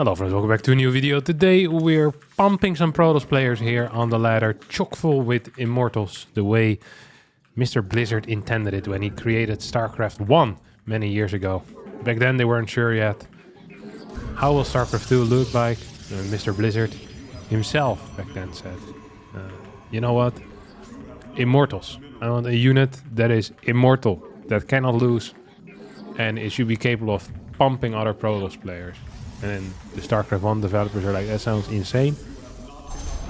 Hello friends, welcome back to a new video. Today we're pumping some Protoss players here on the ladder, chock full with Immortals, the way Mr. Blizzard intended it when he created StarCraft 1 many years ago. Back then they weren't sure yet. How will StarCraft 2 look like? Mr. Blizzard himself back then said, you know what? Immortals. I want a unit that is immortal, that cannot lose, and it should be capable of pumping other Protoss players. And then the StarCraft 1 developers are like, that sounds insane.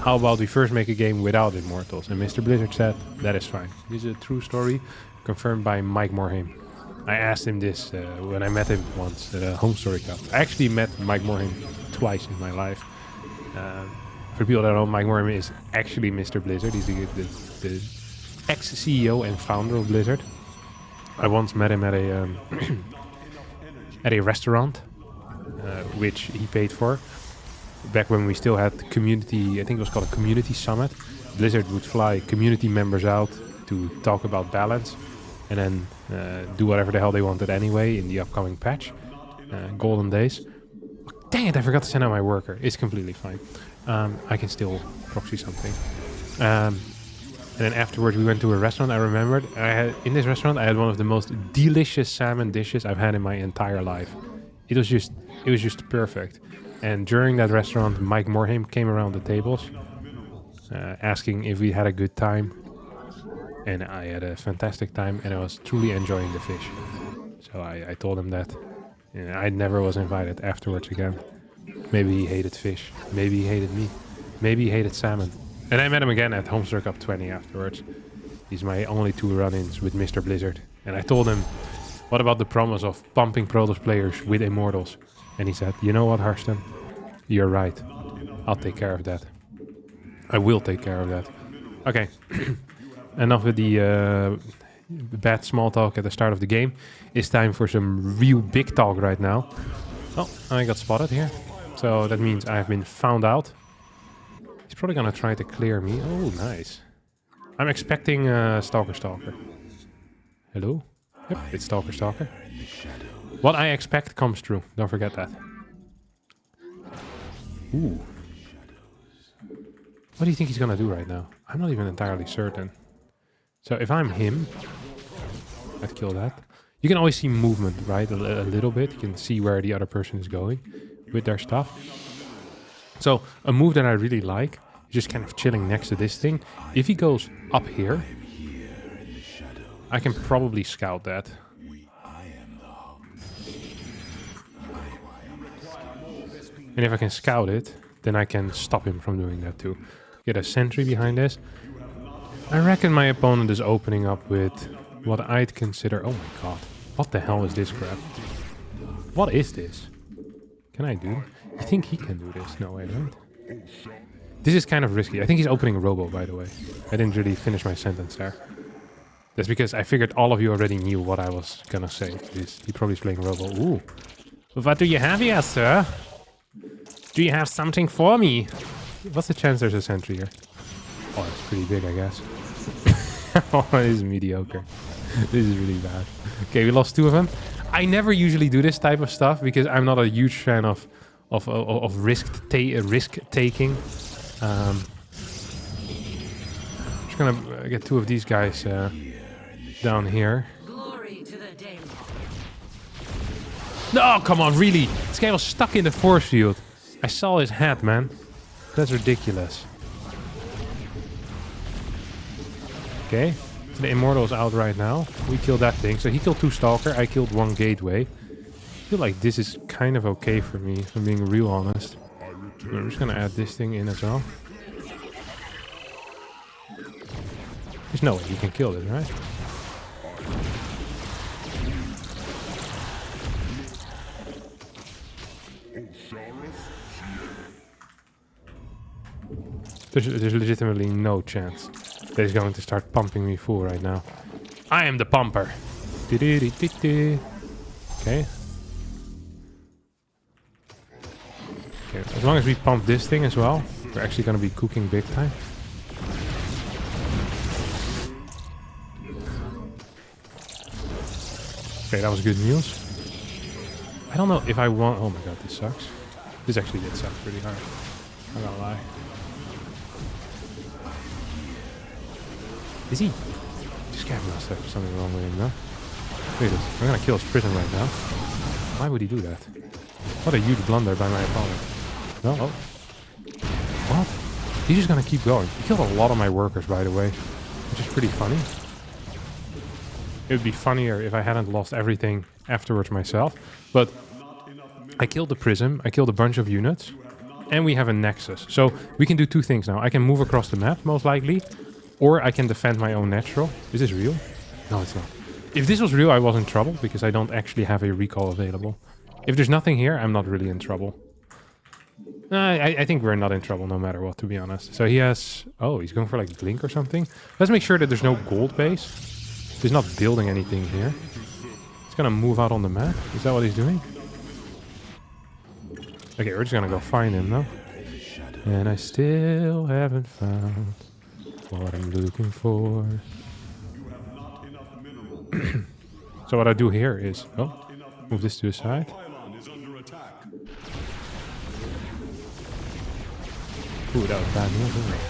How about we first make a game without Immortals? And Mr. Blizzard said, that is fine. This is a true story, confirmed by Mike Morhaime. I asked him this when I met him once at a Home Story Cup. I actually met Mike Morhaime twice in my life. For people that don't know, Mike Morhaime is actually Mr. Blizzard. He's the ex-CEO and founder of Blizzard. I once met him at a at a restaurant. Which he paid for. Back when we still had community, I think it was called a community summit. Blizzard would fly community members out to talk about balance and then do whatever the hell they wanted anyway in the upcoming patch. Golden days. Dang it, I forgot to send out my worker. It's completely fine. I can still proxy something. And then afterwards we went to a restaurant. I remembered in this restaurant I had one of the most delicious salmon dishes I've had in my entire life. It was just perfect. And during that restaurant, Mike Morhaime came around the tables, asking if we had a good time. And I had a fantastic time, and I was truly enjoying the fish. So I told him that. I never was invited afterwards again. Maybe he hated fish. Maybe he hated me. Maybe he hated salmon. And I met him again at Home Story Cup 20 afterwards. He's my only two run-ins with Mr. Blizzard. And I told him, what about the promise of pumping Protoss players with Immortals? And he said, you know what, Harstem? You're right. I'll take care of that. I will take care of that. Okay. Enough with the bad small talk at the start of the game. It's time for some real big talk right now. Oh, I got spotted here. So that means I've been found out. He's probably gonna try to clear me. Oh, nice. I'm expecting Stalker. Hello? Yep, it's Stalker. What I expect comes true. Don't forget that. Ooh. What do you think he's gonna do right now? I'm not even entirely certain. So if I'm him, I'd kill that. You can always see movement, right? A little bit. You can see where the other person is going with their stuff. So a move that I really like, just kind of chilling next to this thing. If he goes up here, I can probably scout that. And if I can scout it, then I can stop him from doing that too. Get a sentry behind this. I reckon my opponent is opening up with what I'd consider... Oh my god. What the hell is this crap? What is this? Can I do it? You think he can do this? No, I don't. This is kind of risky. I think he's opening a robo, by the way. I didn't really finish my sentence there. That's because I figured all of you already knew what I was gonna say. He probably is playing robo. Ooh. What do you have here, sir? Do you have something for me? What's the chance there's a sentry here? Oh, it's pretty big, I guess. Oh, this is mediocre. This is really bad. Okay, we lost two of them. I never usually do this type of stuff because I'm not a huge fan of risk taking. Just gonna get two of these guys down here. No, come on, really? This guy was stuck in the force field. I saw his head, man. That's ridiculous. Okay, so the Immortal is out right now. We killed that thing. So he killed two Stalker, I killed one Gateway. I feel like this is kind of okay for me, if I'm being real honest. I'm just gonna add this thing in as well. There's no way you can kill this, right? There's legitimately no chance that he's going to start pumping me full right now. I am the pumper. Okay. Okay, as long as we pump this thing as well, we're actually going to be cooking big time. Okay, that was good news. I don't know if I want... Oh my god, this sucks. This actually did suck pretty hard. I'm not gonna lie. Is he? This guy must have something wrong with him, no? Look at this. I'm gonna kill his prison right now. Why would he do that? What a huge blunder by my opponent. No? Oh. What? He's just gonna keep going. He killed a lot of my workers, by the way. Which is pretty funny. It would be funnier if I hadn't lost everything afterwards myself. But I killed the prism. I killed a bunch of units. And we have a nexus. So we can do two things now. I can move across the map, most likely. Or I can defend my own natural. Is this real? No, it's not. If this was real, I was in trouble. Because I don't actually have a recall available. If there's nothing here, I'm not really in trouble. I think we're not in trouble no matter what, to be honest. So he has... Oh, he's going for like blink or something. Let's make sure that there's no gold base. He's not building anything here. He's gonna move out on the map. Is that what he's doing? Okay, we're just gonna go find him now. And I still haven't found what I'm looking for. So what I do here is... Oh, move this to the side. Ooh, that was bad news, isn't it?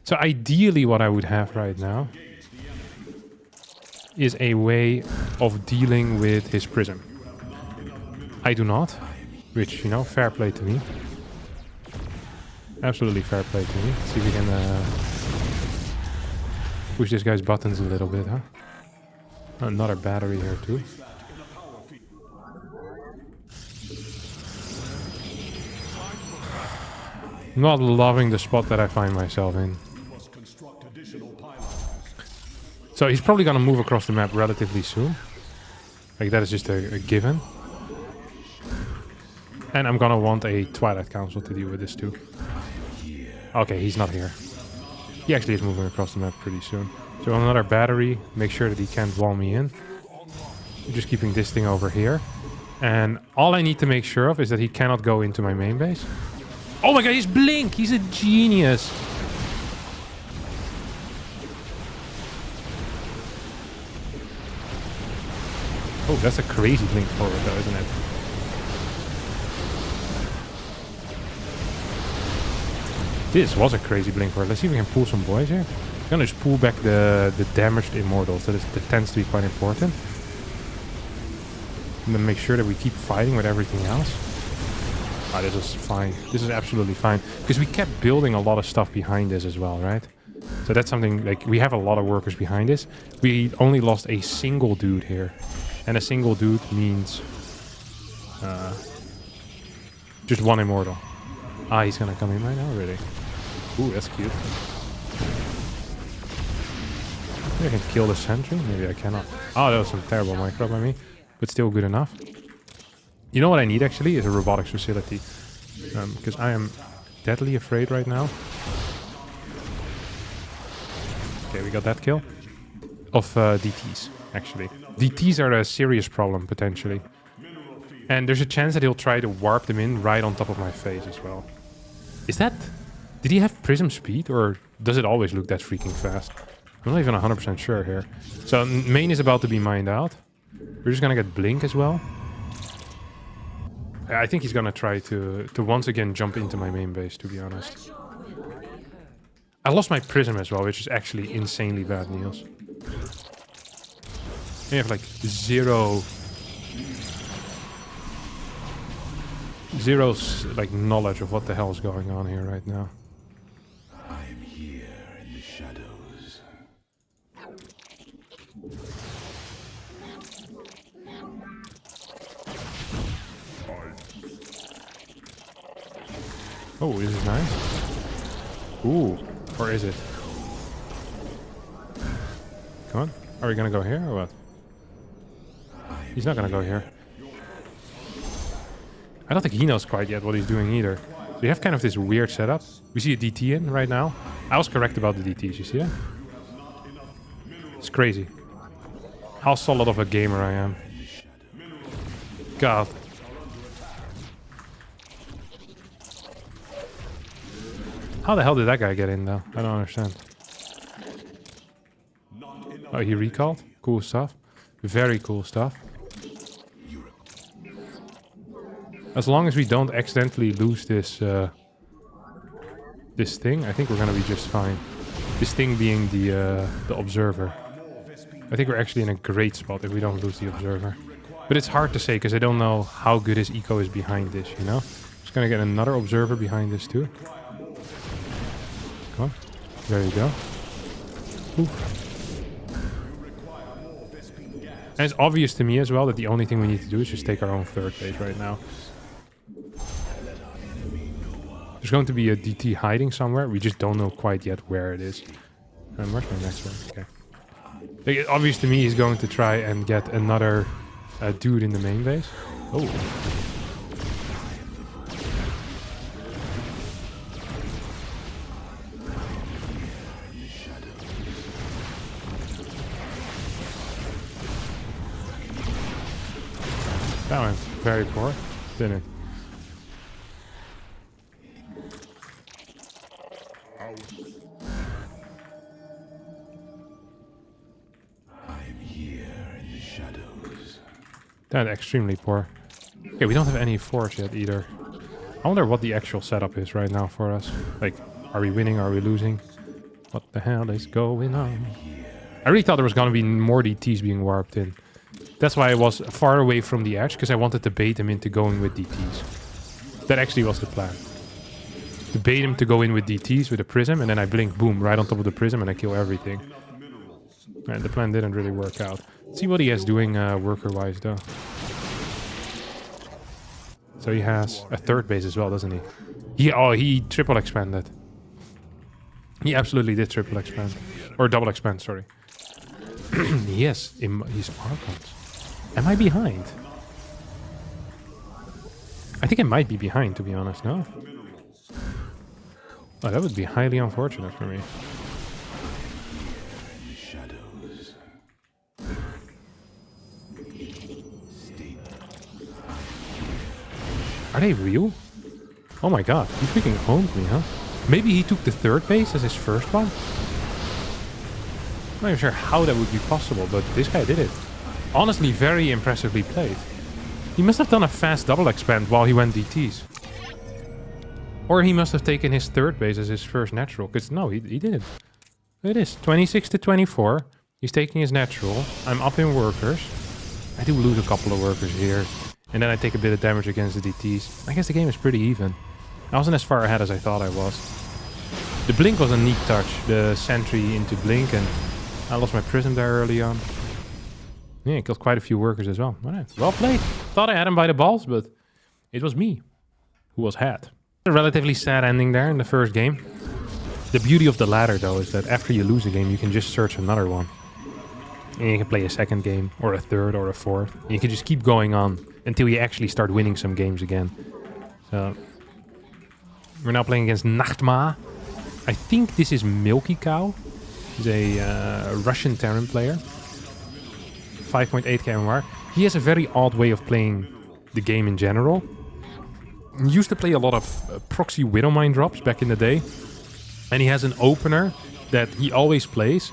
So ideally what I would have right now is a way of dealing with his prism. I do not, which, you know, fair play to me. Absolutely fair play to me. Let's see if we can push this guy's buttons a little bit, huh? Another battery here too. Not loving the spot that I find myself in. So he's probably gonna move across the map relatively soon. Like that is just a given. And I'm gonna want a Twilight Council to deal with this too. Okay, he's not here. He actually is moving across the map pretty soon. So another battery, make sure that he can't wall me in. I'm just keeping this thing over here. And all I need to make sure of is that he cannot go into my main base. Oh my god, he's Blink! He's a genius! Oh, that's a crazy Blink forward though, isn't it? This was a crazy Blink forward. Let's see if we can pull some boys here. I'm gonna just pull back the damaged immortals. That tends to be quite important. And then make sure that we keep fighting with everything else. Oh, this is fine. This is absolutely fine. Because we kept building a lot of stuff behind this as well, right? So that's something, like, we have a lot of workers behind this. We only lost a single dude here. And a single dude means... just one immortal. Ah, he's gonna come in right now, really. Ooh, that's cute. Maybe I can kill the sentry? Maybe I cannot. Oh, that was some terrible micro by me. But still good enough. You know what I need actually is a robotics facility. Because I am deadly afraid right now. Okay, we got that kill. Of DTs, actually. DTs are a serious problem, potentially. And there's a chance that he'll try to warp them in right on top of my face as well. Is that... Did he have prism speed? Or does it always look that freaking fast? I'm not even 100% sure here. So main is about to be mined out. We're just gonna get Blink as well. I think he's gonna try to once again jump into my main base, to be honest. I lost my prism as well, which is actually insanely bad news. I have like zero like knowledge of what the hell is going on here right now. I'm here in the shadows. Oh, this is nice. Ooh, or is it? Come on. Are we gonna go here or what? He's not gonna go here. I don't think he knows quite yet what he's doing either. So you have kind of this weird setup. We see a DT in right now. I was correct about the DTs, you see that? It's crazy. How solid of a gamer I am. God. How the hell did that guy get in though? I don't understand. Oh, he recalled? Cool stuff. Very cool stuff. As long as we don't accidentally lose this this thing, I think we're gonna be just fine. This thing being the observer. I think we're actually in a great spot if we don't lose the observer. But it's hard to say because I don't know how good his eco is behind this, you know? Just gonna get another observer behind this too. Come on. There you go. Oof. And it's obvious to me as well that the only thing we need to do is just take our own third base right now. There's going to be a DT hiding somewhere. We just don't know quite yet where it is. And where's my next one? Okay. Like, it's obvious to me he's going to try and get another dude in the main base. Oh. That went very poor, didn't it? I'm here in the shadows. That's extremely poor. Okay, we don't have any force yet either. I wonder what the actual setup is right now for us. Like, are we winning? Are we losing? What the hell is going on? I really thought there was going to be more DTs being warped in. That's why I was far away from the edge, because I wanted to bait him into going with DTs. That actually was the plan. To bait him to go in with DTs with a prism, and then I blink, boom, right on top of the prism, and I kill everything. And the plan didn't really work out. Let's see what he has doing worker-wise, though. So he has a third base as well, doesn't he? He triple expanded. He absolutely did triple expand. Or double expand, sorry. Yes, he's Archons. Am I behind? I think I might be behind, to be honest, no? Oh, that would be highly unfortunate for me. Are they real? Oh my god, he freaking owned me, huh? Maybe he took the third base as his first one? I'm not even sure how that would be possible, but this guy did it. Honestly, very impressively played. He must have done a fast double expand while he went DTs. Or he must have taken his third base as his first natural, because no, he didn't. It is 26 to 24. He's taking his natural. I'm up in workers. I do lose a couple of workers here. And then I take a bit of damage against the DTs. I guess the game is pretty even. I wasn't as far ahead as I thought I was. The blink was a neat touch. The sentry into blink, and I lost my prism there early on. Yeah, killed quite a few workers as well. Alright, well played. Thought I had him by the balls, but it was me who was had. A relatively sad ending there in the first game. The beauty of the ladder, though, is that after you lose a game, you can just search another one. And you can play a second game, or a third, or a fourth. And you can just keep going on until you actually start winning some games again. So, we're now playing against Nachtma. I think this is Milky Cow. He's a Russian Terran player. 5.8k MMR. He has a very odd way of playing the game in general. He used to play a lot of proxy Widowmine drops back in the day. And he has an opener that he always plays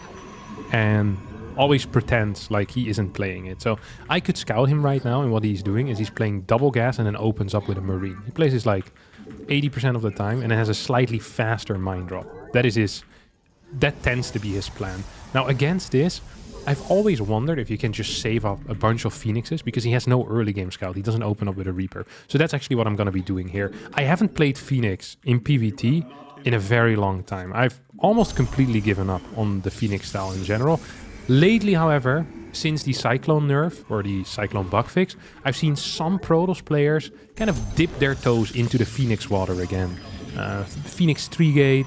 and always pretends like he isn't playing it. So I could scout him right now, and what he's doing is he's playing double gas and then opens up with a Marine. He plays this like 80% of the time and it has a slightly faster mine drop. That tends to be his plan. Now against this, I've always wondered if you can just save up a bunch of Phoenixes, because he has no early game scout. He doesn't open up with a Reaper. So that's actually what I'm going to be doing here. I haven't played Phoenix in PvT in a very long time. I've almost completely given up on the Phoenix style in general. Lately, however, since the Cyclone nerf, or the Cyclone bug fix, I've seen some Protoss players kind of dip their toes into the Phoenix water again. Phoenix Treegate,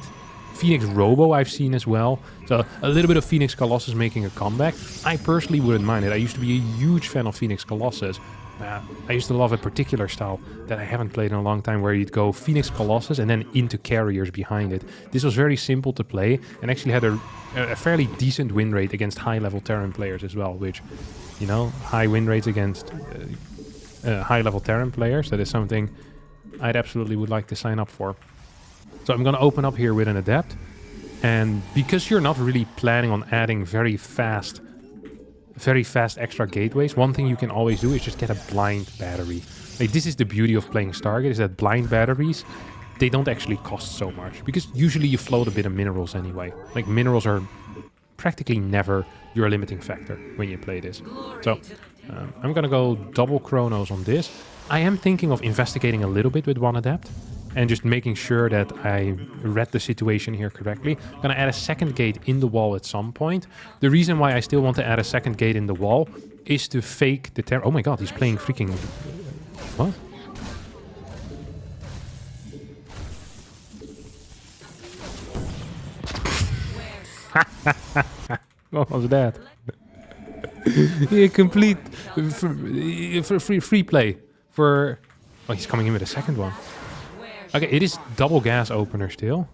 Phoenix Robo I've seen as well. So a little bit of Phoenix Colossus making a comeback. I personally wouldn't mind it. I used to be a huge fan of Phoenix Colossus. I used to love a particular style that I haven't played in a long time, where you'd go Phoenix Colossus and then into carriers behind it. This was very simple to play and actually had a fairly decent win rate against high-level Terran players as well, which, you know, high win rates against high-level Terran players, that is something I'd absolutely would like to sign up for. So I'm going to open up here with an Adept, and because you're not really planning on adding very fast very fast extra gateways, one thing you can always do is just get a blind battery. Like, this is the beauty of playing Stargate, is that blind batteries, they don't actually cost so much. Because usually you float a bit of minerals anyway. Like, minerals are practically never your limiting factor when you play this. So, I'm gonna go double chronos on this. I am thinking of investigating a little bit with one adept. And just making sure that I read the situation here correctly. I'm gonna add a second gate in the wall at some point. The reason why I still want to add a second gate in the wall is to fake the Terran. Oh my god, he's playing freaking... What? What was that? Yeah, complete free play for... Oh, he's coming in with a second one. Okay, it is double gas opener still.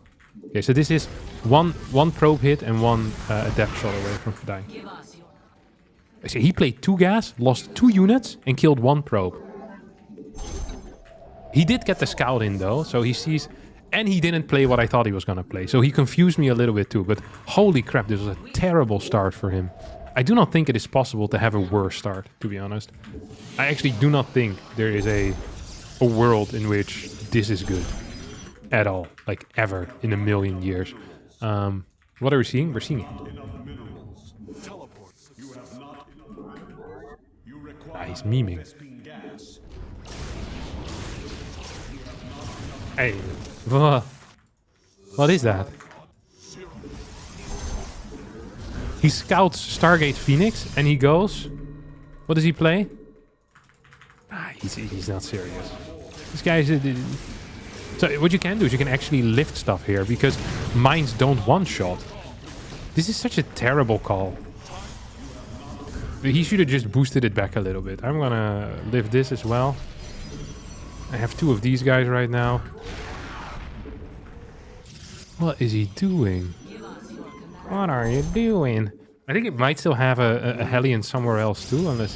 Okay, so this is one probe hit and one adept shot away from dying. So he played 2 gas, lost 2 units, and killed 1 probe. He did get the scout in though, so he sees... And he didn't play what I thought he was gonna play. So he confused me a little bit too, but holy crap, this was a terrible start for him. I do not think it is possible to have a worse start, to be honest. I actually do not think there is a world in which this is good at all, like ever in a million years. What are we seeing? We're seeing... Ah, he's memeing. Hey, what is that? He scouts Stargate Phoenix and he goes... What does he play? Ah, he's not serious. This guy is... So what you can do is you can actually lift stuff here because mines don't one-shot. This is such a terrible call. He should have just boosted it back a little bit. I'm gonna lift this as well. I have 2 of these guys right now. What is he doing? What are you doing? I think it might still have a Hellion somewhere else too, unless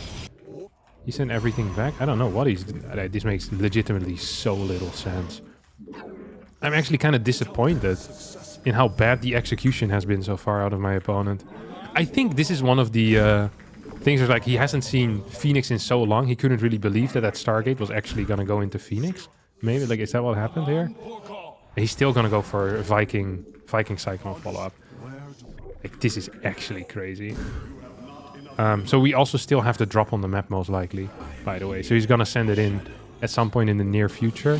he sent everything back. I don't know what he's... This makes legitimately so little sense. I'm actually kind of disappointed in how bad the execution has been so far out of my opponent. I think this is one of the things where, like, he hasn't seen Phoenix in so long, he couldn't really believe that Stargate was actually going to go into Phoenix. Maybe, like, is that what happened here? He's still going to go for Viking Cyclone follow-up. Like, this is actually crazy. So we also still have the drop on the map, most likely, by the way. So he's going to send it in at some point in the near future.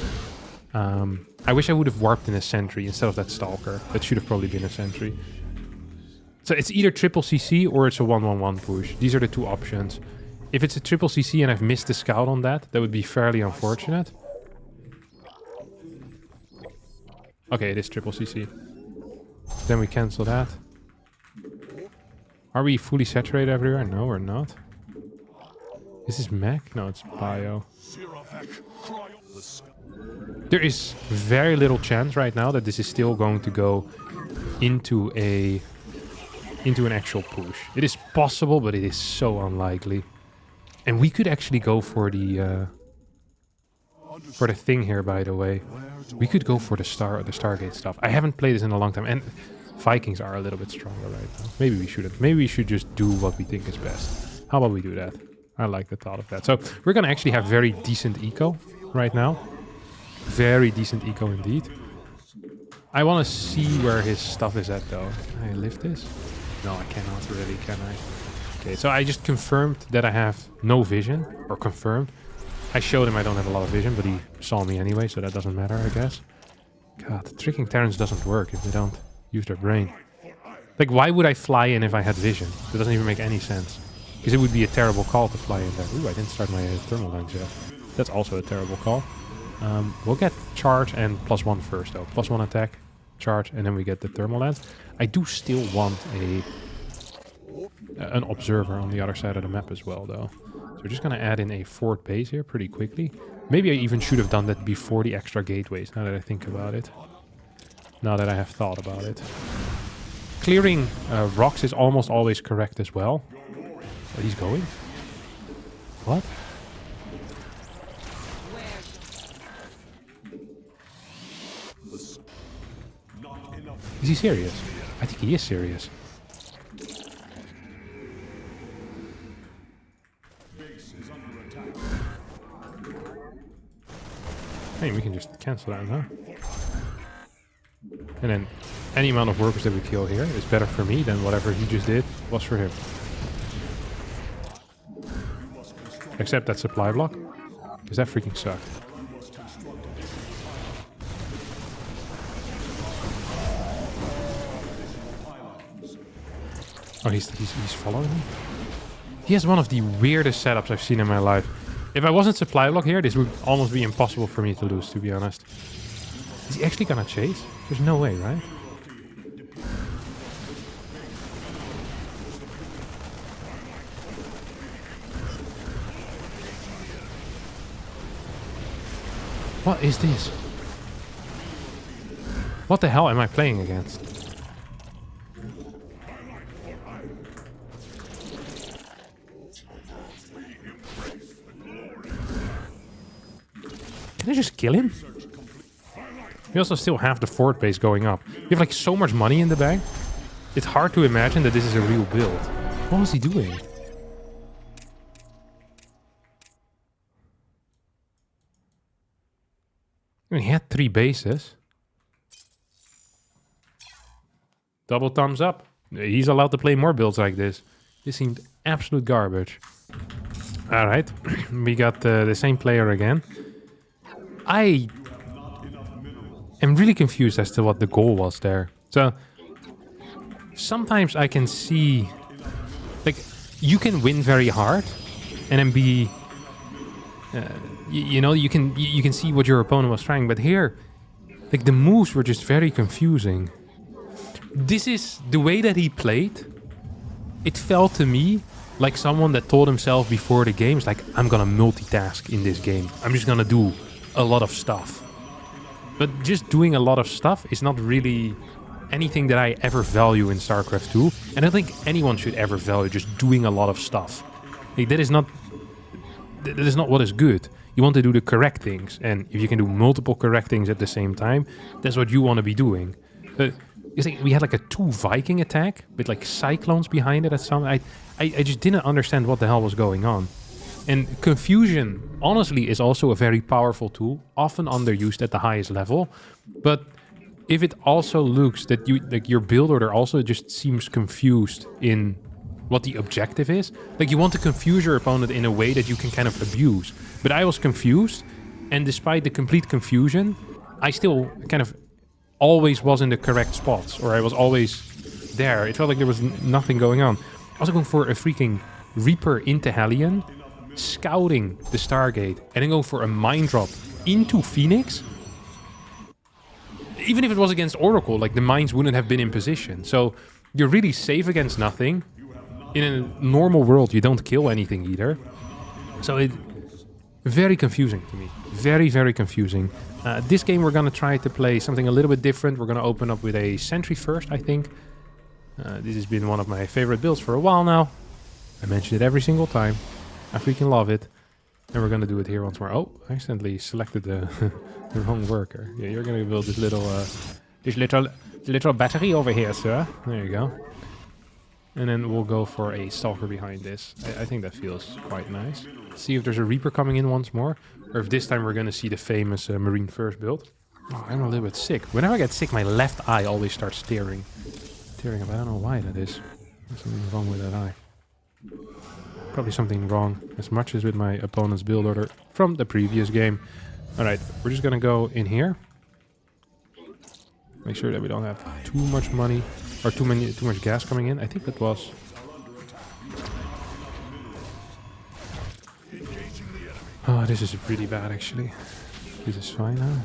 I wish I would have warped in a sentry instead of that stalker. That should have probably been a sentry. So it's either triple CC or it's a 1-1-1 push. These are the 2 options. If it's a triple CC and I've missed the scout on that, that would be fairly unfortunate. Okay, it is triple CC. Then we cancel that. Are we fully saturated everywhere? No, we're not. Is this mech? No, it's bio. There is very little chance right now that this is still going to go into an actual push. It is possible, but it is so unlikely. And we could actually go for the thing here, by the way. We could go for the Stargate stuff. I haven't played this in a long time, and Vikings are a little bit stronger right now. Maybe we shouldn't. Maybe we should just do what we think is best. How about we do that? I like the thought of that. So we're gonna actually have very decent eco right now. Very decent eco indeed. I want to see where his stuff is at though. Can I lift this? No, I cannot really, can I? Okay, so I just confirmed that I have no vision, or confirmed. I showed him I don't have a lot of vision, but he saw me anyway, so that doesn't matter, I guess. God, tricking Terrans doesn't work if they don't use their brain. Like, why would I fly in if I had vision? That doesn't even make any sense. Because it would be a terrible call to fly in there. Ooh, I didn't start my thermal lens yet. That's also a terrible call. We'll get charge and +1 first though. +1 attack, charge, and then we get the thermal lens. I do still want an observer on the other side of the map as well though. So we're just gonna add in a 4th base here pretty quickly. Maybe I even should have done that before the extra gateways, now that I think about it. Now that I have thought about it. Clearing rocks is almost always correct as well. Where he's going? What? Is he serious? I think he is serious. Hey, we can just cancel that, huh? And then any amount of workers that we kill here is better for me than whatever he just did was for him. Except that supply block, because that freaking sucked. Oh, he's following me? He has one of the weirdest setups I've seen in my life. If I wasn't supply block here, this would almost be impossible for me to lose, to be honest. Is he actually gonna chase? There's no way, right? What is this? What the hell am I playing against? Can I just kill him? We also still have the fort base going up. We have like so much money in the bank. It's hard to imagine that this is a real build. What was he doing? I mean, he had 3 bases. Double thumbs up. He's allowed to play more builds like this. This seemed absolute garbage. Alright, we got the same player again. I am really confused as to what the goal was there. So, sometimes I can see... Like, you can win very hard and then be... you know, you can see what your opponent was trying. But here, like, the moves were just very confusing. This is... The way that he played, it felt to me like someone that told himself before the games, like, I'm gonna multitask in this game. I'm just gonna do a lot of stuff. But just doing a lot of stuff is not really anything that I ever value in StarCraft 2. And I don't think anyone should ever value just doing a lot of stuff. Like, that is not what is good. You want to do the correct things. And if you can do multiple correct things at the same time, that's what you want to be doing. It's like we had like a 2 Viking attack with like cyclones behind it at some... I just didn't understand what the hell was going on. And confusion, honestly, is also a very powerful tool, often underused at the highest level. But if it also looks that your build order also just seems confused in what the objective is, like you want to confuse your opponent in a way that you can kind of abuse. But I was confused, and despite the complete confusion, I still kind of always was in the correct spots, or I was always there. It felt like there was nothing going on. I was going for a freaking Reaper into Hellion, scouting the Stargate, and then going for a mine drop into Phoenix. Even if it was against Oracle, like the mines wouldn't have been in position. So you're really safe against nothing. In a normal world, you don't kill anything either. So it very confusing to me. Very, very confusing. This game we're going to try to play something a little bit different. We're going to open up with a Sentry first, I think. This has been one of my favorite builds for a while now. I mention it every single time. I freaking love it. And we're going to do it here once more. Oh, I accidentally selected the, the wrong worker. Yeah, you're going to build this little battery over here, sir. There you go. And then we'll go for a Stalker behind this. I think that feels quite nice. See if there's a Reaper coming in once more. Or if this time we're going to see the famous Marine First build. Oh, I'm a little bit sick. Whenever I get sick, my left eye always starts tearing up. I don't know why that is. There's something wrong with that eye. Probably something wrong as much as with my opponent's build order from the previous game. Alright, we're just gonna go in here. Make sure that we don't have too much money or too much gas coming in. I think that was... Oh, this is really bad actually. This is fine now.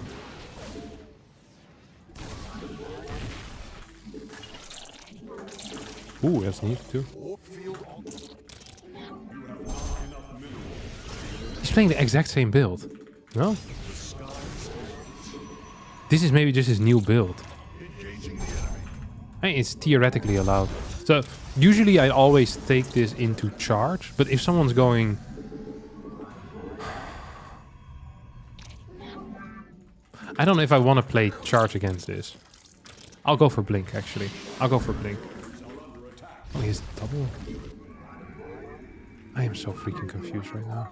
Ooh, that's neat too. He's playing the exact same build. No? This is maybe just his new build. I mean, it's theoretically allowed. So, usually I always take this into charge, but if someone's going... I don't know if I want to play charge against this. I'll go for Blink, actually. I'll go for Blink. Oh, he has double? I am so freaking confused right now.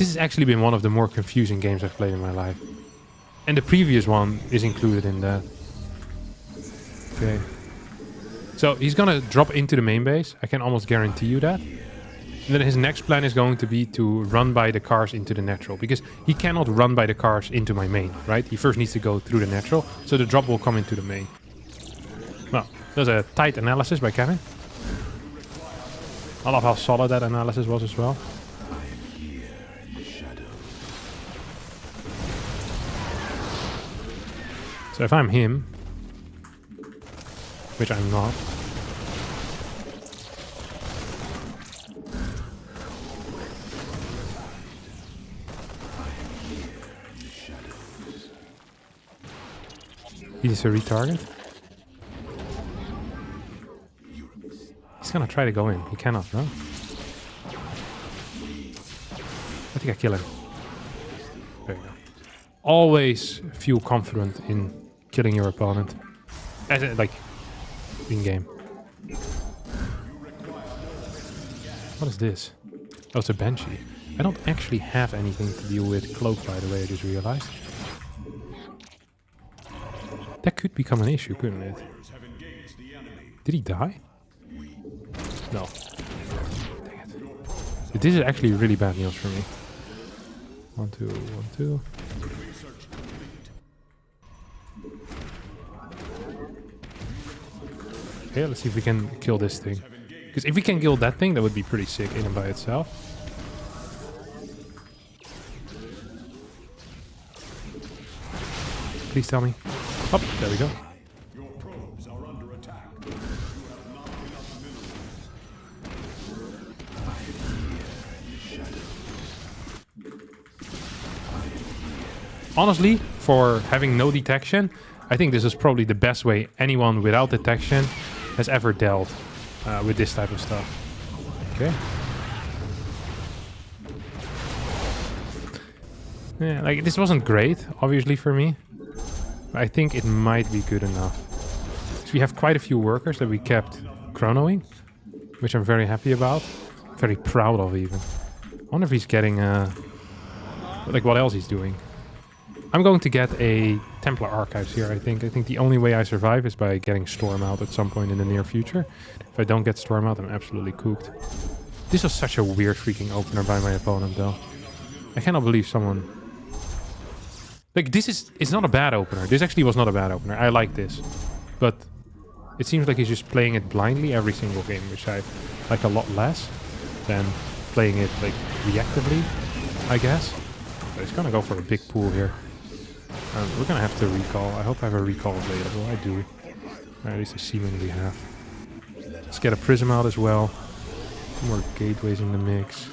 This has actually been one of the more confusing games I've played in my life. And the previous one is included in that. Okay. So he's gonna drop into the main base. I can almost guarantee you that. And then his next plan is going to be to run by the cars into the natural. Because he cannot run by the cars into my main, right? He first needs to go through the natural. So the drop will come into the main. Well, there's a tight analysis by Kevin. I love how solid that analysis was as well. So if I'm him, which I'm not, he needs to retarget. He's gonna try to go in. He cannot, no? I think I kill him. There you go. Always feel confident in killing your opponent. As in, like, in-game. What is this? Oh, it's a Banshee. I don't actually have anything to deal with Cloak, by the way, I just realized. That could become an issue, couldn't it? Did he die? No. Dang it. This is actually really bad news for me. 1, 2, 1, 2. Okay, let's see if we can kill this thing. Because if we can kill that thing, that would be pretty sick in and by itself. Please tell me. Oh, there we go. Honestly, for having no detection, I think this is probably the best way anyone without detection has ever dealt with this type of stuff. Okay. Yeah, like this wasn't great, obviously, for me. But I think it might be good enough. So we have quite a few workers that we kept chronoing, which I'm very happy about. Very proud of, even. I wonder if he's getting like what else he's doing. I'm going to get a Templar Archives here, I think. I think the only way I survive is by getting Storm out at some point in the near future. If I don't get Storm out, I'm absolutely cooked. This was such a weird freaking opener by my opponent, though. I cannot believe someone... Like, this is... It's not a bad opener. This actually was not a bad opener. I like this. But it seems like he's just playing it blindly every single game, which I like a lot less than playing it, like, reactively, I guess. But he's gonna go for a big pool here. We're gonna have to recall. I hope I have a recall available. I do. Or at least I seemingly have. Let's get a prism out as well. More gateways in the mix.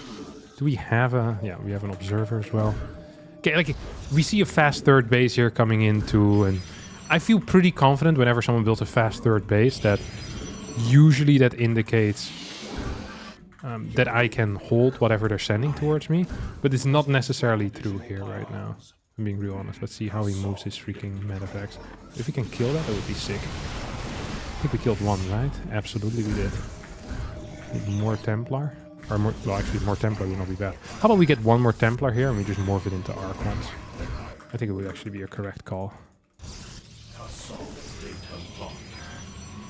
Do we have a... Yeah, we have an observer as well. Okay, like, we see a fast third base here coming in too, and I feel pretty confident whenever someone builds a fast third base that usually that indicates that I can hold whatever they're sending towards me, but it's not necessarily true here right now. I'm being real honest. Let's see how he moves his freaking Medivacs. If we can kill that, that would be sick. I think we killed one, right? Absolutely we did. Need more Templar. Or more, well, actually more Templar would not be bad. How about we get one more Templar here and we just morph it into Archons? I think it would actually be a correct call.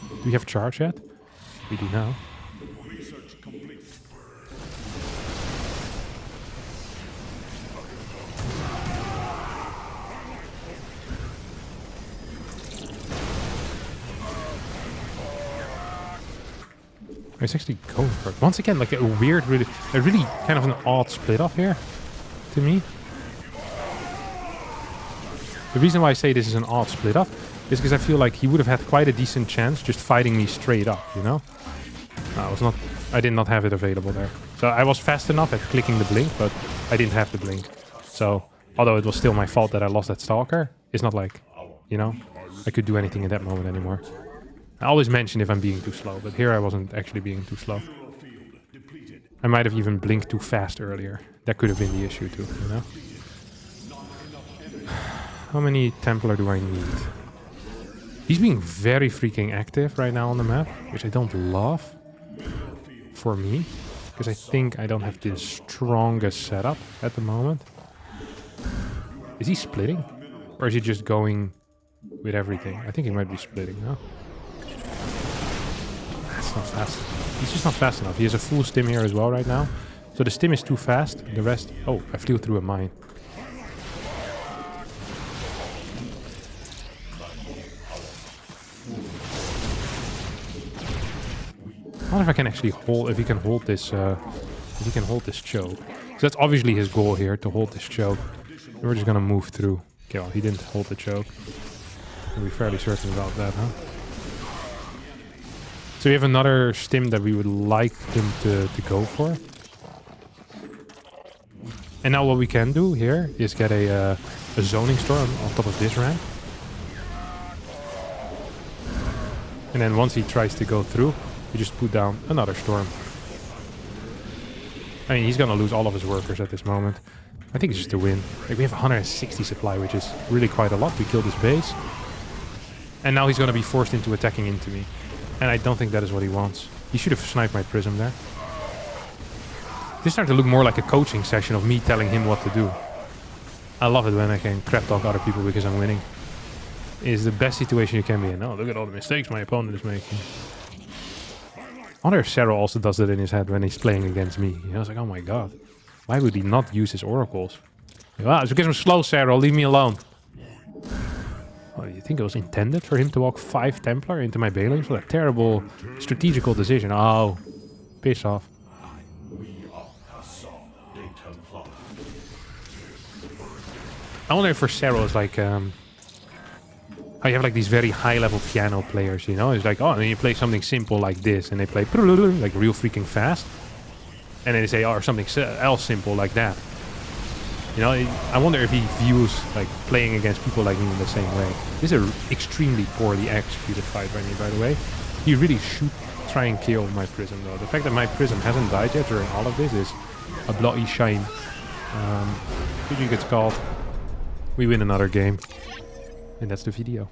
Do we have charge yet? We do now. He's actually going for it. Once again, like a weird, really kind of an odd split up here, to me. The reason why I say this is an odd split up is because I feel like he would have had quite a decent chance just fighting me straight up, you know? I did not have it available there. So I was fast enough at clicking the blink, but I didn't have the blink. So, although it was still my fault that I lost that Stalker, it's not like, you know, I could do anything in that moment anymore. I always mention if I'm being too slow, but here I wasn't actually being too slow. I might have even blinked too fast earlier. That could have been the issue too, you know? How many Templar do I need? He's being very freaking active right now on the map, which I don't love. For me. because I think I don't have the strongest setup at the moment. Is he splitting? Or is he just going with everything? I think he might be splitting, no? That's not fast. He's just not fast enough. He has a full stim here as well right now. So the stim is too fast. The rest... Oh, I flew through a mine. I wonder if I can actually hold... If he can hold this... if he can hold this choke. So that's obviously his goal here, to hold this choke. And we're just gonna move through. Okay, well, he didn't hold the choke. We're fairly certain about that, huh? So we have another stim that we would like him to go for. And now what we can do here is get a zoning storm on top of this ramp. And then once he tries to go through, we just put down another storm. I mean, he's gonna lose all of his workers at this moment. I think it's just a win. Like, we have 160 supply, which is really quite a lot. We killed his base. And now he's gonna be forced into attacking into me. And I don't think that is what he wants. He should have sniped my prism there. This started to look more like a coaching session of me telling him what to do. I love it when I can crap talk other people because I'm winning. It's the best situation you can be in. Oh, look at all the mistakes my opponent is making. I wonder if Sarah also does that in his head when he's playing against me. You know, it's like, oh my god. Why would he not use his oracles? Well, it's because I'm slow, Sarah. Leave me alone. Oh, you think it was intended for him to walk 5 Templar into my Balings? What a terrible strategical decision. Oh, piss off. I wonder if for Sarah it's like... how you have like these very high-level piano players, you know? It's like, oh, and then you play something simple like this, and they play like real freaking fast. And then they say, oh, or something else simple like that. You know, I wonder if he views like playing against people like me in the same way. This is an extremely poorly executed fight by me, by the way. He really should try and kill my prism, though. The fact that my prism hasn't died yet during all of this is a bloody shame. What do you think it's called? We win another game. And that's the video.